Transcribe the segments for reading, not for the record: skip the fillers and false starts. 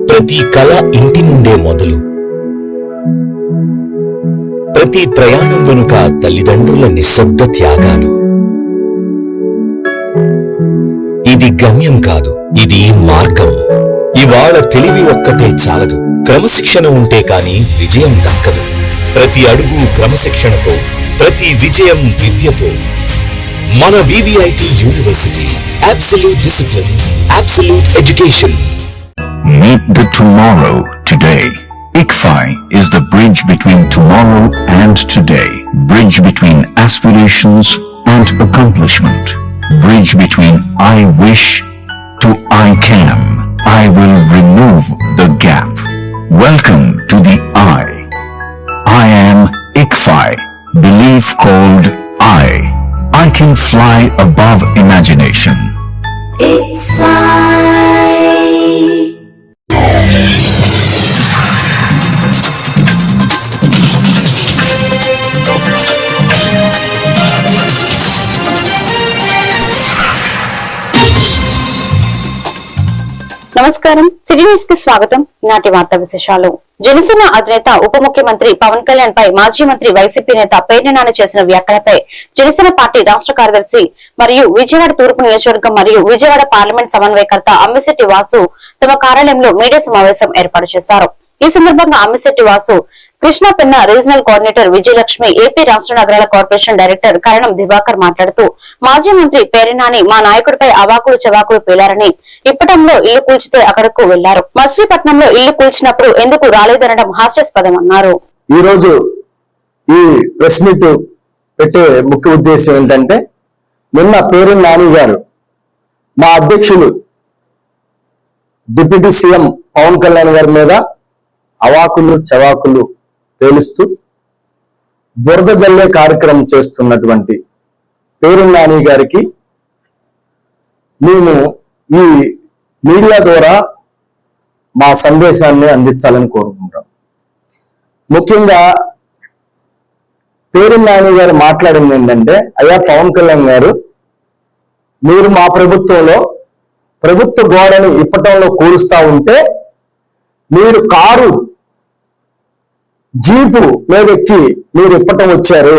ప్రతి కళ ఇంటి నుండే మొదలు. ప్రతి ప్రయాణం వెనుక తల్లిదండ్రుల నిశ్శబ్ద త్యాగాలు. ఇది గమ్యం కాదు, ఇది మార్గం. ఇవాళ తెలివి ఒక్కటే చాలదు, క్రమశిక్షణ ఉంటే కాని విజయం దక్కదు. ప్రతి అడుగు క్రమశిక్షణతో, ప్రతి విజయం విద్యతో. మన VVIT university. Absolute discipline, absolute education. Meet the tomorrow today. ICFI is the bridge between tomorrow and today. Bridge between aspirations and accomplishment. Bridge between I wish to I can. I will remove the gap. Welcome to the I. I am ICFI. Belief called I can fly above imagination. నమస్కారం, city news కి స్వాగతం. నాటి వార్తా విశేషాలు. జనసేన అధినేత ఉప ముఖ్యమంత్రి పవన్ కళ్యాణ్ పై మాజీ మంత్రి వైసీపీ నేత పేర్ని నాని చేసిన వ్యాఖ్యలపై జనసేన పార్టీ రాష్ట్ర కార్యదర్శి మరియు విజయవాడ తూర్పు నియోజకవర్గం మరియు విజయవాడ పార్లమెంట్ సమన్వయకర్త అమ్మిశెట్టి వాసు తమ కార్యాలయంలో మీడియా సమావేశం ఏర్పాటు చేశారు. ఈ సందర్భంగా Ammisetti Vasu, Krishna Penna regional coordinator Vijayalakshmi, AP రాష్ట్ర నగరాల కార్పొరేషన్ డైరెక్టర్ కరణం దివాకర్ మాట్లాడుతూ, మాజీ మంత్రి పేర్ని మా నాయకుడిపై అవాకులు చవాకులు పేలారని, ఇప్పటంలో ఇల్లు కూల్చితే అక్కడకు వెళ్లారు, మచిలీపట్నంలో ఇల్లు కూల్చినప్పుడు ఎందుకు రాలేదనడం హాస్యాస్పదం అన్నారు. ఈ రోజు ఈ ప్రెస్ మీట్ పెట్టే ముఖ్య ఉద్దేశం ఏంటంటే, నిన్న పేర్ని నాని గారు మా అధ్యక్షులు డిప్యూటీ సీఎం పవన్ కళ్యాణ్ గారి మీద అవాకులు చవాకులు పేలుస్తూ బురద జల్లే కార్యక్రమం చేస్తున్నటువంటి పేర్ని నాని గారికి మేము ఈ మీడియా ద్వారా మా సందేశాన్ని అందించాలని కోరుకుంటాం. ముఖ్యంగా పేర్ని నాని గారు మాట్లాడింది ఏంటంటే, అయ్యా పవన్ కళ్యాణ్ గారు, మీరు మా ప్రభుత్వంలో ప్రభుత్వ గోడని ఇప్పటంలో కూలుస్తా ఉంటే మీరు కారు జీపు మీద ఎక్కి మీరు ఇప్పటం వచ్చారు.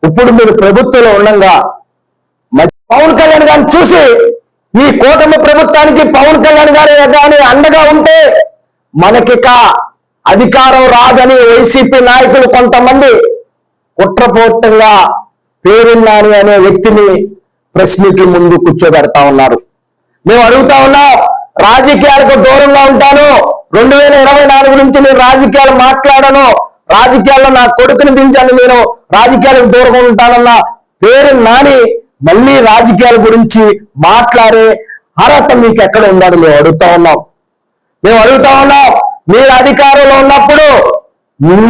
ఇప్పుడు మీరు ప్రభుత్వంలో ఉండగా పవన్ కళ్యాణ్ గారిని చూసి ఈ కూటమి ప్రభుత్వానికి పవన్ కళ్యాణ్ గారు కానీ అండగా ఉంటే మనకిక అధికారం రాదని వైసీపీ నాయకులు కొంతమంది కుట్రపూర్తంగా పేర్ని నాని అనే వ్యక్తిని ప్రెస్ మీట్ల ముందు కూర్చోబెడతా ఉన్నారు. మేము అడుగుతా ఉన్నాం, రాజకీయాలకు దూరంగా ఉంటాను, 2024 నుంచి నేను రాజకీయాలు మాట్లాడను, రాజకీయాల్లో నా కొడుకుని దించాను, నేను రాజకీయాలకు దూరంగా ఉంటానన్న పేర్ని నాని మళ్ళీ రాజకీయాల గురించి మాట్లాడే అర్హత మీకు ఎక్కడ ఉందని మేము అడుగుతా ఉన్నాం. మీరు అధికారంలో ఉన్నప్పుడు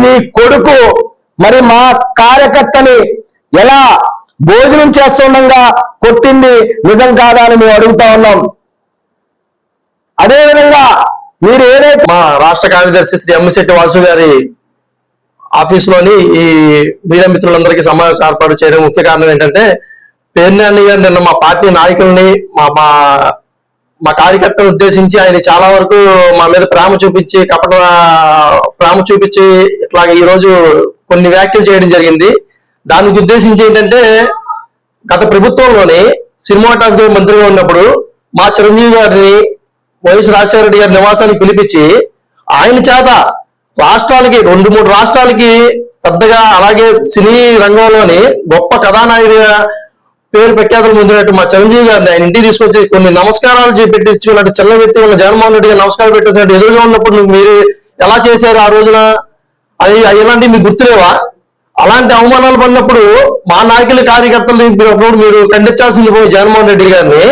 మీ కొడుకు మరి మా కార్యకర్తని ఎలా భోజనం చేస్తుండగా కొట్టింది నిజం కాదా అని మేము అడుగుతా ఉన్నాం. అదేవిధంగా మీరు ఏదైతే మా రాష్ట్ర కార్యదర్శి శ్రీ అమ్మిశెట్టి వాసు గారి ఆఫీసులోని ఈ మీడియా మిత్రులందరికీ సమావేశం ఏర్పాటు చేయడం ముఖ్య కారణం ఏంటంటే, పేర్ని నాని గారు నిన్న మా పార్టీ నాయకుల్ని మా కార్యకర్తలను ఉద్దేశించి ఆయన చాలా వరకు మా మీద ప్రేమ చూపించి ఇట్లాగ ఈ రోజు కొన్ని వ్యాఖ్యలు చేయడం జరిగింది. దానికి ఉద్దేశించి ఏంటంటే, గత ప్రభుత్వంలోని సినిమాటోగ్రఫీ మంత్రిగా ఉన్నప్పుడు మా చిరంజీవి గారిని వైఎస్ రాజశేఖర రెడ్డి గారి నివాసానికి పిలిపించి ఆయన చేత రాష్ట్రాలకి 2-3 రాష్ట్రాలకి పెద్దగా, అలాగే సినీ రంగంలోని గొప్ప కథానాయకుడిగా పేరు ప్రఖ్యాతులు పొందినట్టు మా చిరంజీవి గారిని ఆయన ఇంటికి తీసుకొచ్చి కొన్ని నమస్కారాలు పెట్టించుకున్నట్టు, చిన్న వ్యక్తి ఉన్న జగన్మోహన్ రెడ్డి గారు నమస్కారం పెట్టినట్టు ఎదురుగా ఉన్నప్పుడు మీరు ఎలా చేశారు ఆ రోజున, అది ఇలాంటివి మీకు గుర్తులేవా? అలాంటి అవమానాలు పడినప్పుడు మా నాయకుల కార్యకర్తలు మీరు ఖండించాల్సింది పోయి జగన్మోహన్ రెడ్డి గారిని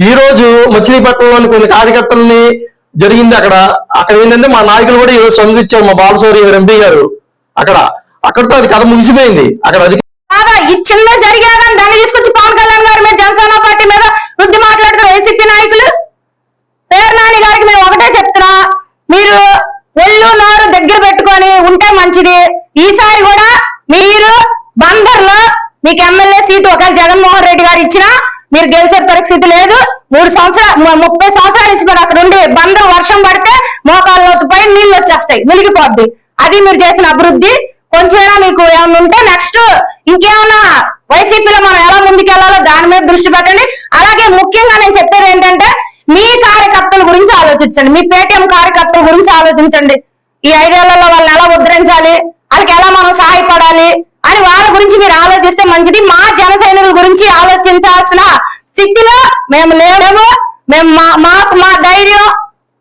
ఈ రోజు మచిలీపట్నంలోని కొన్ని కార్యకర్తల్ని జరిగింది. అక్కడ ఏంటంటే మా నాయకులు కూడా ఈరోజు స్పందించారు. మా బాలశౌరి గారు ఎంపీ గారు అక్కడతో అది కథ ముగిసిపోయింది. అక్కడ ఈ చిన్న జరిగినా దాన్ని తీసుకొచ్చి పవన్ కళ్యాణ్ గారి మీద, జనసేన పార్టీ మీద వృద్ధి మాట్లాడుతున్న వైసీపీ నాయకులు. పేర్ని నాని గారికి మేము ఒకటే చెప్తున్నా, మీరు ఒళ్ళు నోరు దగ్గర పెట్టుకొని ఉంటే మంచిది. ఈసారి కూడా మీరు బందర్లో మీకు ఎమ్మెల్యే సీటు ఒకవేళ జగన్మోహన్ రెడ్డి గారు ఇచ్చినా మీరు గెలిచే పరిస్థితి లేదు. 30 సంవత్సరాల నుంచి మరి అక్కడ ఉండి బందరు వర్షం పడితే మునిగిపోద్ది. అది మీరు చేసిన అభివృద్ధి. కొంచెమైనా మీకు ఏమన్నా ఉంటే నెక్స్ట్ ఇంకేమన్నా వైసీపీలో మనం ఎలా ముందుకెళ్లాలో దాని మీద దృష్టి పెట్టండి. అలాగే ముఖ్యంగా నేను చెప్పేది ఏంటంటే మీ కార్యకర్తల గురించి ఆలోచించండి, మీ పేటీఎం కార్యకర్తల గురించి ఆలోచించండి. ఈ 5 ఏళ్లలో వాళ్ళని ఎలా ఉద్ధరించాలి, వాళ్ళకి ఎలా మనం సహాయపడాలి అని వాళ్ళ గురించి మీరు ఆలోచిస్తే మంచిది. మా జన సైనికుల గురించి ఆలోచించాల్సిన స్థితిలో మేము లేము. మేము మా ధైర్యం,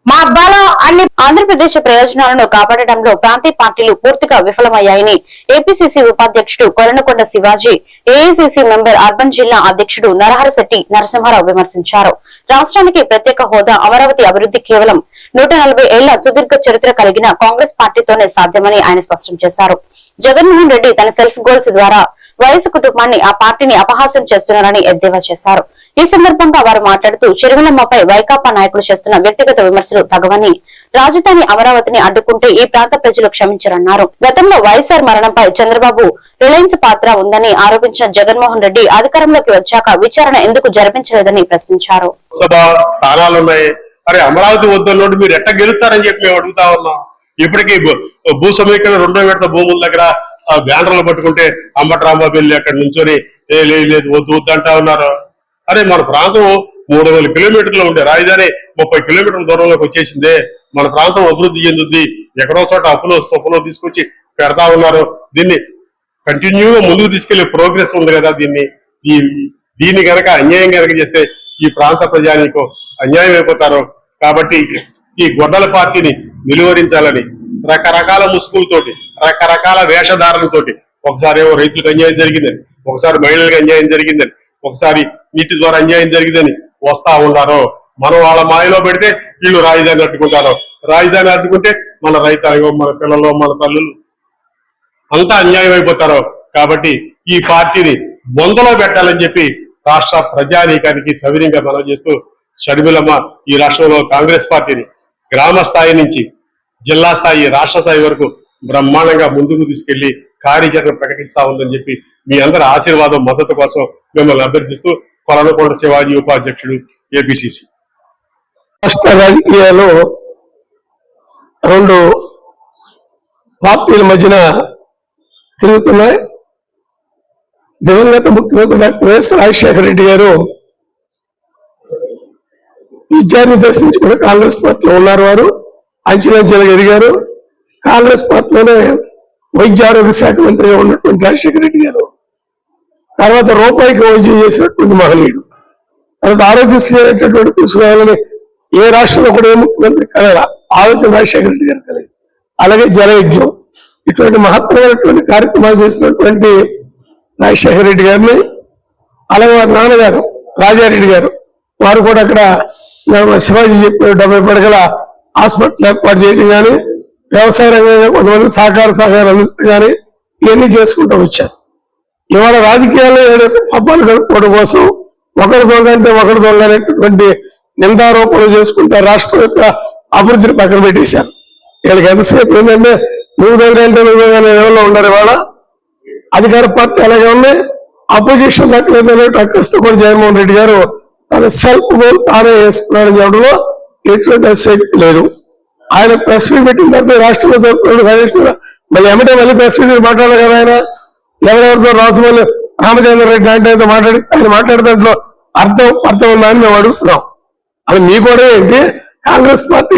మా బలం అన్ని. ఆంధ్రప్రదేశ్ ప్రయోజనాలను కాపాడడంలో ప్రాంతీయ పార్టీలు పూర్తిగా విఫలమయ్యాయని ఏపీసీసీ ఉపాధ్యక్షుడు Kolanakonda Shivaji, AICC member urban జిల్లా అధ్యక్షుడు నరహరశెట్టి నరసింహారావు విమర్శించారు. రాష్ట్రానికి ప్రత్యేక హోదా, అమరావతి అభివృద్ధి కేవలం 140 ఏళ్ల సుదీర్ఘ చరిత్ర కలిగిన కాంగ్రెస్ పార్టీతోనే సాధ్యమని ఆయన స్పష్టం చేశారు. జగన్మోహన్ రెడ్డి తన సెల్ఫ్ గోల్స్ ద్వారా వైఎస్ కుటుంబాన్ని, ఆ పార్టీని అపహాస్యం చేస్తున్నారని ఎద్దేవా చేశారు. ఈ సందర్భంగా వారు మాట్లాడుతూ చెరువులమ్మపై వైకాపా నాయకులు చేస్తున్న వ్యక్తిగత విమర్శలు తగవని, రాజధాని అమరావతిని అడ్డుకుంటే ఈ ప్రాంత ప్రజలు క్షమించరన్నారు. గతంలో వైఎస్ఆర్ మరణంపై చంద్రబాబు రిలయన్స్ పాత్ర ఉందని ఆరోపించిన జగన్మోహన్ రెడ్డి అధికారంలోకి వచ్చాక విచారణ ఎందుకు జరిపించలేదని ప్రశ్నించారు. అమరావతి వద్దన్నోడు మీరు ఎట్ట గెలుస్తారని చెప్పి మేము అడుగుతా ఉన్నాం. ఇప్పటికీ భూ సమీకరణ 2వ విడత భూముల దగ్గర బ్యానర్లు పట్టుకుంటే అంబటరాంబాబు వెళ్ళి అక్కడ నుంచొని లేదు వద్దు వద్దంటా ఉన్నారు. అరే మన ప్రాంతం 300 కిలోమీటర్లు ఉండే రాజధాని 30 కిలోమీటర్ల దూరంలోకి వచ్చేసిందే. మన ప్రాంతం అభివృద్ధి చెందుద్ది. ఎక్కడో చోట అప్పులో తీసుకొచ్చి పెడతా ఉన్నారు. దీన్ని కంటిన్యూగా ముందుకు తీసుకెళ్లే ప్రోగ్రెస్ ఉంది కదా. దీన్ని కనుక అన్యాయం కనుక చేస్తే ఈ ప్రాంత ప్రజానికి అన్యాయం అయిపోతారు. కాబట్టి ఈ గొడ్డల పార్టీని నిలువరించాలని రకరకాల ముసుగులతోటి, రకరకాల వేషధారణలతోటి, ఒకసారి ఏమో రైతులకు అన్యాయం జరిగిందని, ఒకసారి మహిళలకు అన్యాయం జరిగిందని, ఒకసారి నీటి ద్వారా అన్యాయం జరిగిందని వస్తా ఉన్నారు. మనం వాళ్ళ మాయలో పెడితే వీళ్ళు రాజధాని అడ్డుకుంటారు. రాజధాని అడ్డుకుంటే మన రైతాంగం, మన పిల్లలు, మన తల్లులు అంతా అన్యాయం అయిపోతారు. కాబట్టి ఈ పార్టీని బొందలో పెట్టాలని చెప్పి రాష్ట్ర ప్రజానీకానికి సవినీయంగా మనం చేస్తూ షర్మిలమ్మ ఈ రాష్ట్రంలో కాంగ్రెస్ పార్టీని గ్రామ స్థాయి నుంచి జిల్లా స్థాయి, రాష్ట్ర స్థాయి వరకు బ్రహ్మాండంగా ముందుకు తీసుకెళ్లి కార్యాచరణ ప్రకటిస్తా ఉందని చెప్పి మీ అందరి ఆశీర్వాదం, మద్దతు కోసం మిమ్మల్ని అభ్యర్థిస్తూ కొలనకొండ శివాజీ, ఉపాధ్యక్షుడు, ఏపీసీసీ. రాష్ట్ర రాజకీయాలు 2 పార్టీల మధ్యన తిరుగుతున్నాయి. దివంగత ముఖ్యమంత్రి డాక్టర్ వైఎస్ రాజశేఖర రెడ్డి గారు విద్యార్థి దశ నుంచి కూడా కాంగ్రెస్ పార్టీలో ఉన్నారు. వారు అంచెలంచెలుగా ఎదిగారు. కాంగ్రెస్ పార్టీలోనే వైద్య ఆరోగ్య శాఖ మంత్రిగా ఉన్నటువంటి రాజశేఖర రెడ్డి గారు తర్వాత రూపాయికి వైద్యం చేసినటువంటి మహనీయుడు. తర్వాత ఆరోగ్యశ్రీ అనేటటువంటి తీసుకురావాలని ఏ రాష్ట్రంలో కూడా ఏ ముఖ్యమంత్రి కలగ ఆలోచన రాజశేఖర రెడ్డి గారు కలిగి, అలాగే జలయజ్ఞం ఇటువంటి మహత్తరమైనటువంటి కార్యక్రమాలు చేసినటువంటి రాజశేఖర రెడ్డి గారిని, అలాగే వారి నాన్నగారు రాజారెడ్డి గారు, వారు కూడా అక్కడ శివాజీ చెప్పిన 70 పడకల హాస్పిటల్ ఏర్పాటు చేయడం కానీ, వ్యవసాయ రంగంగా కొంతమంది సహకారం అందించడం కానీ ఇవన్నీ చేసుకుంటూ వచ్చారు. ఇవాళ రాజకీయాల్లో పబ్బాలు గడుపుకోవడం కోసం ఒకరి దొంగ అంటే ఒకరి దొంగ అనేటటువంటి నిందారోపణలు చేసుకుంటే రాష్ట్రం యొక్క అభివృద్ధిని పక్కన పెట్టేశారు. వీళ్ళకి ఎంతసేపు ఏంటంటే నువ్వు దొంగ అంటే నువ్వు దొంగ అనే లెవెల్లో ఉండరు. ఇవాళ అధికార పార్టీ అలాగే ఉంది, అపోజిషన్ దక్కలేదనే అక్కస్తో కూడా జగన్మోహన్ రెడ్డి గారు తన సెల్ఫ్ గోల్ తానే వేసుకున్నారని చెప్పడంలో ఎటువంటి శక్తి లేదు. ఆయన ప్రెస్ మీట్ పెట్టిన తర్వాత రాష్ట్రంలో జరుగుతున్న మళ్ళీ ప్రెస్ మీట్ మాట్లాడారు కదా. ఆయన ఎవరెవరితో రాజమౌళి రామచంద్ర రెడ్డి అంటే ఆయన మాట్లాడే దాంట్లో అర్థం ఉందా అని మేము అడుగుతున్నాం. అది మీ కూడా ఏంటి? కాంగ్రెస్ పార్టీ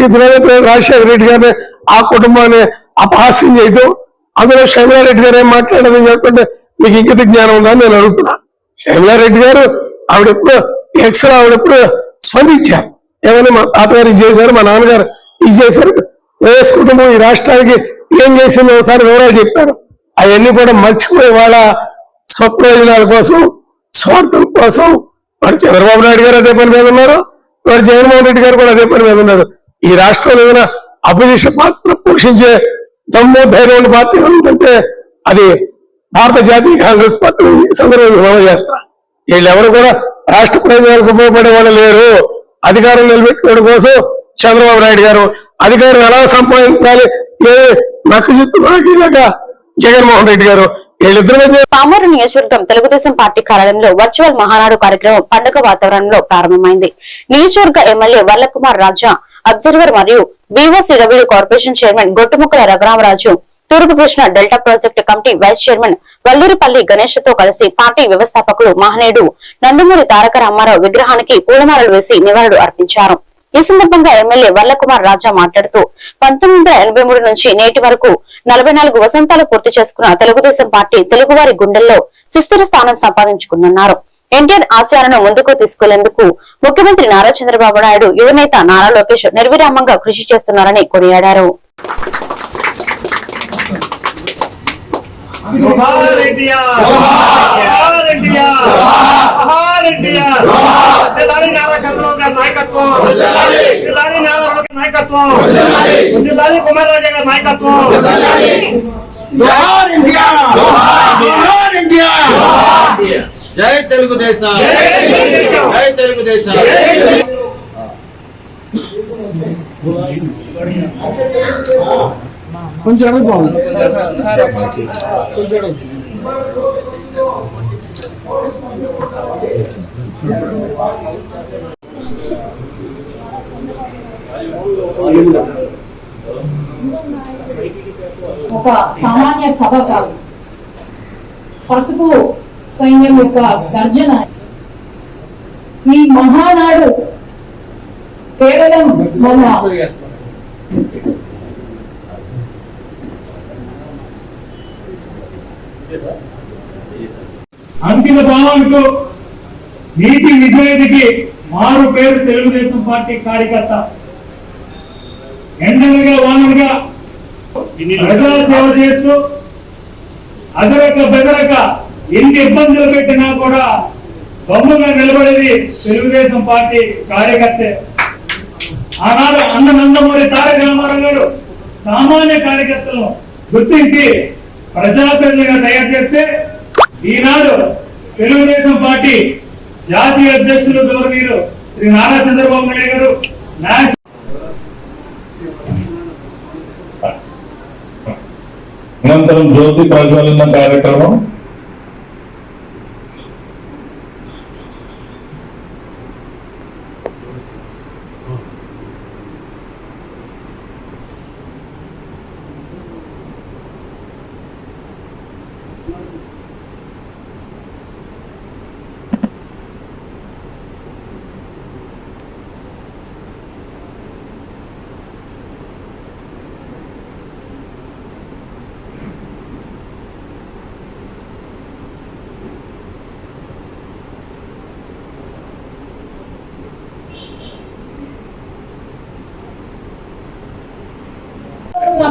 రాజశేఖర రెడ్డి గారిని, ఆ కుటుంబాన్ని అపహాస్యం చేయటం, అందులో షర్మిలారెడ్డి గారు ఏం మాట్లాడదని చెప్పంటే మీకు ఇంకిత జ్ఞానం ఉందని నేను అడుగుతున్నా. షర్మిలారెడ్డి గారు ఆవిడెప్పుడు ఆవిడెప్పుడు స్పందించారు. ఏమైనా మా తాతగారు ఇది చేశారు, మా నాన్నగారు ఇది చేశారు, వైఎస్ కుటుంబం ఈ రాష్ట్రానికి ఏం చేసిందో ఒకసారి వివరాలు చెప్పారు. అవన్నీ కూడా మర్చిపోయి వాళ్ళ స్వప్రయోజనాల కోసం, స్వార్థం కోసం వాడు చంద్రబాబు నాయుడు గారు అదే పని మీద ఉన్నారు, వాడు జగన్మోహన్ రెడ్డి గారు కూడా అదే పని మీద ఉన్నారు. ఈ రాష్ట్రంలో ఏదైనా అపోజిషన్ పాత్ర పోషించే దమ్ము ధైర్యం ఉన్న పార్టీ ఉందంటే అది భారత జాతీయ కాంగ్రెస్ పార్టీ సందర్భంగా విమర్శ చేస్తారు. వీళ్ళెవరు కూడా రాష్ట్ర ప్రయోజనాలకు ఉపయోగపడే వాళ్ళు లేరు. అధికారం నిలబెట్టుకోవడం కోసం చంద్రబాబు నాయుడు గారు అధికారం ఎలా సంపాదించాలి ఏ నక్కజిత్తులాగా జగన్మోహన్ రెడ్డి గారు వీళ్ళిద్దరు. పామూరు నియోజకవర్గం తెలుగుదేశం పార్టీ కార్యాలయంలో వర్చువల్ మహానాడు కార్యక్రమం పండుగ వాతావరణంలో ప్రారంభమైంది. నియోజకవర్గ ఎమ్మెల్యే వల్లకుమార్ రాజా అబ్జర్వర్ మరియు BOCW corporation chairman Gottumukkala Raghuramaraju, తూర్పు Krishna delta project committee vice chairman Vallurupalli Ganesh తో కలిసి పార్టీ వ్యవస్థాపకులు మహనీయుడు నందమూరి తారక రామారావు విగ్రహానికి పూలమాలలు వేసి నివాళులు అర్పించారు. ఈ సందర్భంగా ఎమ్మెల్యే వల్లకుమార్ రాజా మాట్లాడుతూ 1983 నుంచి నేటి వరకు 44 వసంతాలు పూర్తి చేసుకున్న తెలుగుదేశం పార్టీ తెలుగువారి గుండెల్లో సుస్థిర స్థానం సంపాదించుకుందన్నారు. ఎన్టీఆర్ ఆశయాలను ముందుకు తీసుకెళ్లేందుకు ముఖ్యమంత్రి నారా చంద్రబాబు నాయుడు, యువనేత నారా లోకేష్ నిర్విరామంగా కృషి చేస్తున్నారని కొనియాడారు. కుమార్ రాజా గారి నాయకత్వం, జై తెలుగుదేశం, జై తెలుగుదేశం. కొంచెం బాగుంది ఒక సామాన్య సభ కాదు, పసుపు సైన్యం యొక్క గర్జన. ఈ మహానాడు కేవలం మన అంకిత భావాలకు, నీతి నిజాయితీకి మారు పేరు తెలుగుదేశం పార్టీ కార్యకర్త. ఎండలుగా వానలుగా ప్రజా సేవ చేస్తూ అదరక బెదరక ఎన్ని ఇబ్బందులు పెట్టినా కూడా బొమ్మగా నిలబడేది తెలుగుదేశం పార్టీ కార్యకర్తే. ఆనాడు అన్న నందమూరి తారక రామారావు గారు సామాన్య కార్యకర్తలను గుర్తించి ప్రజాప్రతినిధిగా తయారు చేస్తే ఈనాడు తెలుగుదేశం పార్టీ జాతీయ అధ్యక్షులు గౌరవనీయులు శ్రీ నారా చంద్రబాబు నాయుడు గారు అనంతరం జ్యోతి ప్రజ్వలన కార్యక్రమం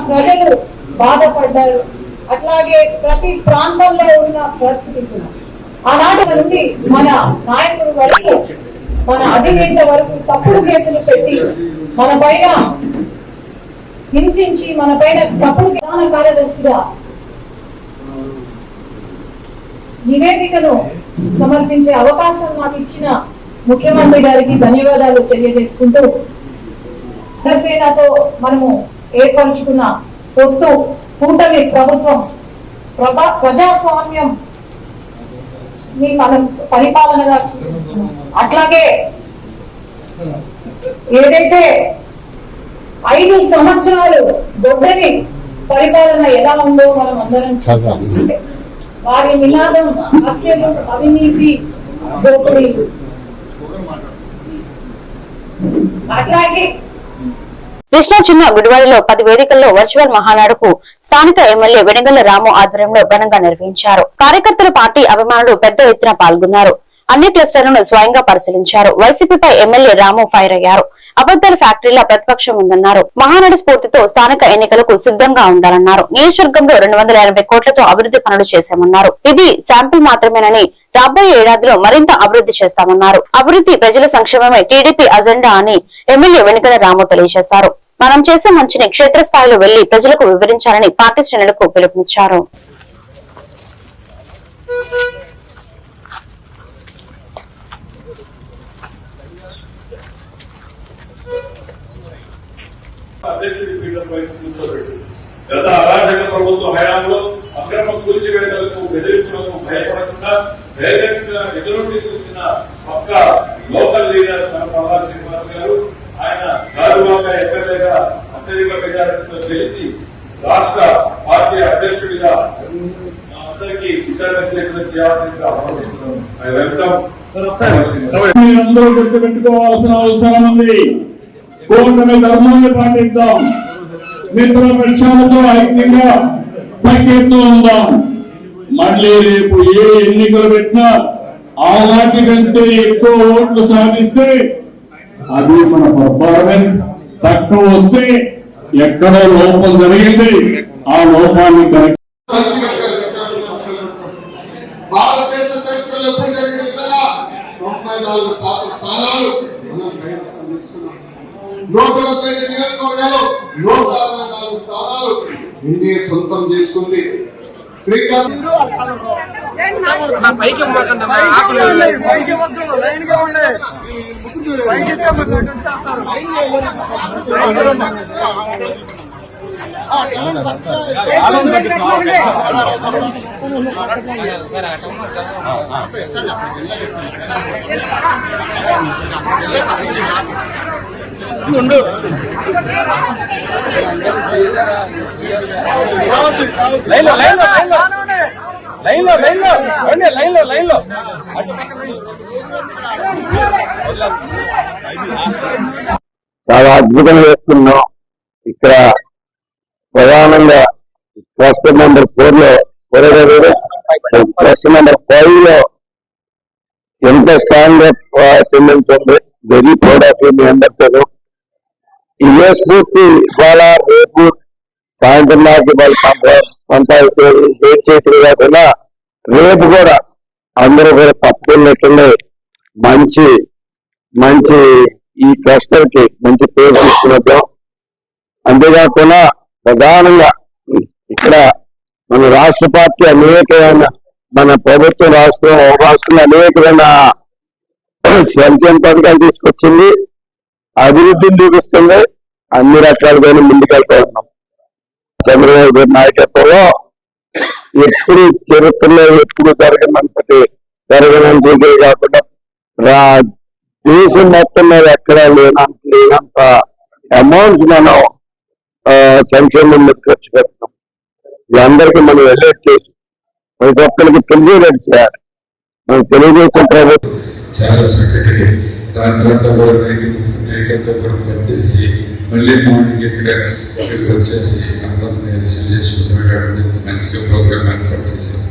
ప్రజలు బాధపడ్డారు. అట్లాగే ప్రతి ప్రాంతంలో ఉన్న పరిస్థితి ఆనాటి నుండి మన నాయకుల వరకు, మన అధినేత వరకు తప్పుడు కేసులు పెట్టి మన పైన హింసించి మన పైన తప్పుడు ప్రధాన కార్యదర్శిగా నివేదికను సమర్పించే అవకాశం నాకు ఇచ్చిన ముఖ్యమంత్రి గారికి ధన్యవాదాలు తెలియజేసుకుంటూ, జనసేనతో మనము ఏర్పరచుకున్న పొత్తు కూటమి ప్రభుత్వం ప్రజాస్వామ్యం మనం పరిపాలనగా అట్లాగే ఏదైతే 5 సంవత్సరాలు గొడ్డని పరిపాలన ఎలా ఉందో మనం అందరం వారి నినాదం హత్యలు, అవినీతి, దోపిడీ. అట్లాగే కృష్ణా జిల్లా గుడివాడలో 10 వేదికల్లో వర్చువల్ మహానాడుకు స్థానిక ఎమ్మెల్యే వెనగళ్ల రాము ఆధ్వర్యంలో ఘనంగా నిర్వహించారు. కార్యకర్తలు, పార్టీ అభిమానులు పెద్ద ఎత్తున పాల్గొన్నారు. అన్ని క్లస్టర్లను స్వయంగా పరిశీలించారు. వైసీపీపై ఎమ్మెల్యే రాము ఫైర్ అయ్యారు. అబద్దాల ఫ్యాక్టరీల ప్రతిపక్షం ఉందన్నారు. మహానాడు స్ఫూర్తితో స్థానిక ఎన్నికలకు సిద్ధంగా ఉండాలన్నారు. నియోజకవర్గంలో 280 కోట్లతో అభివృద్ధి పనులు చేశామన్నారు. ఇది శాంపిల్ మాత్రమేనని రాబోయే ఏడాదిలో మరింత అభివృద్ధి చేస్తామన్నారు. అభివృద్ధి, ప్రజల సంక్షేమమే టీడీపీ అజెండా అని ఎమ్మెల్యే వెనుకల రాము తెలియజేశారు. మనం చేసే మంచిని క్షేత్రస్థాయిలో వెళ్లి ప్రజలకు వివరించాలని పార్టీ శ్రేణులకు పిలుపునిచ్చారు. గత అరాచక ప్రభుత్వ హయాంలో అక్రమ కూల్చివేతలకు, బెదిరింపులకు భయపడకుండా ధైర్యంగా ఎదురుండి కూర్చున్న పక్క లోకల్ లీడర్ మన పల్లా శ్రీనివాస్ గారు. ఆయన గాజువాక ఎమ్మెల్యేగా అత్యధిక మెజారిటీతో గెలిచి రాష్ట్ర పార్టీ అధ్యక్షుడిగా అందరికీ దిశానిర్దేశం చేయాల్సిందిగా ఆహ్వానిస్తున్నాను. I welcome. మీరందరూ గుర్తుపెట్టుకోవాల్సిన అవసరం ఉంది. కూటమి ధర్మాన్ని పాటిద్దాం. మిత్ర పక్షాలతో ఐక్యంగా సఖ్యతతో ఉందాం. మళ్ళీ రేపు ఏ ఎన్నికలు పెట్టినా ఆనాటి కంటే ఎక్కువ ఓట్లు సాధిస్తే అది మన పర్ఫార్మెన్స్. తక్కువ వస్తే ఎక్కడో లోపం జరిగింది, ఆ లోపాన్ని కరెక్ట్. భారతదేశ చరిత్రలో ఎప్పుడు జరిగిన విధంగా 94 స్థానాలు మనం కైవసం చేస్తున్నాం. 125 నియోజకవర్గాలు 164 స్థానాలు ఎన్డీఏ సొంతం చేసుకుంది. శ్రీకాంత్ చాలా అద్భుతంగా చేస్తున్నాం. ఇక్కడ ప్రధానంగా క్లస్టర్ నెంబర్ 4 లో క్లస్టర్ నెంబర్ 5 లో ఎంత స్ట్రాంగ్ అటెండెన్స్ ఉంది. వెరీ ప్రౌడ్ ఆఫ్ యూ మీ అందరితో. ఇదే స్ఫూర్తి ఇవాళ రేపు సాయంత్రం నాటి వాళ్ళు వెయిట్ చేయటం కాకుండా రేపు కూడా అందరూ కూడా తప్పులు లేకుండా మంచి మంచి ఈ క్లస్టర్ కి మంచి పేరు తీసుకున్నట్టు. అంతేకాకుండా ప్రధానంగా ఇక్కడ మన రాష్ట్ర పార్టీ అనేకమైన మన ప్రభుత్వం రాష్ట్రంలో అనేకమైన సంక్షేమ పథకాలు తీసుకొచ్చింది, అభివృద్ధిని చూపిస్తుంది. అన్ని రకాలుగా ముందుకెళ్తా ఉన్నాం. చంద్రబాబు గారి నాయకత్వంలో ఎప్పుడు చరిత్రలో ఎప్పుడు జరగనంటే కాకుండా దేశం మొత్తం మీద ఎక్కడ లేనంత అమౌంట్స్ మనం సంక్షేమం మీద ఖర్చు పెడతాం. అందరికీ మనం ఎలర్ట్ చేసి ప్రతి ఒక్కరికి తెలిసేటట్టు చేయాలి. మనం తెలుగుదేశం ప్రభుత్వం చాలా చక్కటి రాత్రంతా కూడా నైట్ కూడా పనిచేసి మళ్ళీ మార్నింగ్ ఇక్కడికి వచ్చేసి అందరినీ రిసీవ్ చేసుకుంటున్నాడు. మంచిగా ప్రోగ్రామ్ ఏర్పాటు చేశాం.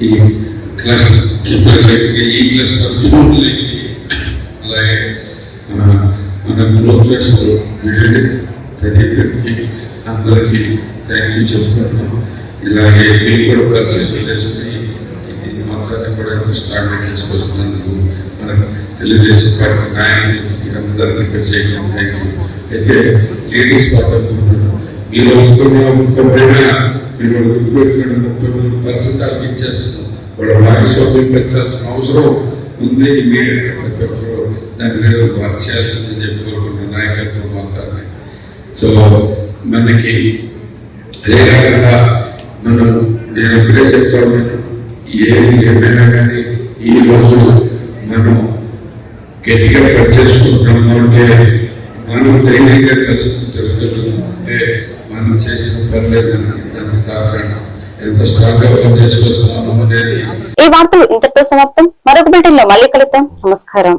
ఈ క్లస్టర్ అలాగే మన గ్రో క్లస్టర్ ప్రతి అందరికీ థ్యాంక్ యూ చెప్పుకుంటున్నాం. ఇలాగే మీరు కూడా పరిస్థితులు చేసుకుని దీన్ని మొత్తాన్ని కూడా స్ట్రాంగ్ చేసుకొస్తున్నందుకు మనకు తెలుగుదేశం పార్టీ నాయకులకి అందరికీ ప్రత్యేకంగా థ్యాంక్ యూ. అయితే లేడీస్ పార్టీ మీరు ఒప్పుకుపోయినా మీరు గుర్తుపెట్టుకుని 33% వాళ్ళకి ఇచ్చేస్తున్నాం. వాళ్ళ భాగస్వామ్యం పెంచాల్సిన అవసరం ఉంది. ఇమీడియట్ గా ప్రతి ఒక్కరు దాని మీద వర్క్ చేయాల్సిందని చెప్పి కోరుకుంటున్న నాయకత్వం మొత్తాన్ని. సో మనకి అదే కాకుండా నేను ఒకటే చెప్తా ఉన్నాను, ఏమైనా కానీ ఈ రోజు మనం గట్టిగా పని చేసుకుంటున్నాము అంటే మనం ధైర్యంగా తెలుగుతున్నాం అంటే మనం చేసిన పర్లేదానికి దానికి కారణం ఎంత స్ట్రాంగ్ గా పని చేసుకొస్తున్నాము అనేది. ఈ వార్తలు ఇంతటితో సమాప్తం. మరొక బిల్డింగ్ లో మళ్ళీ కలుద్దాం. నమస్కారం.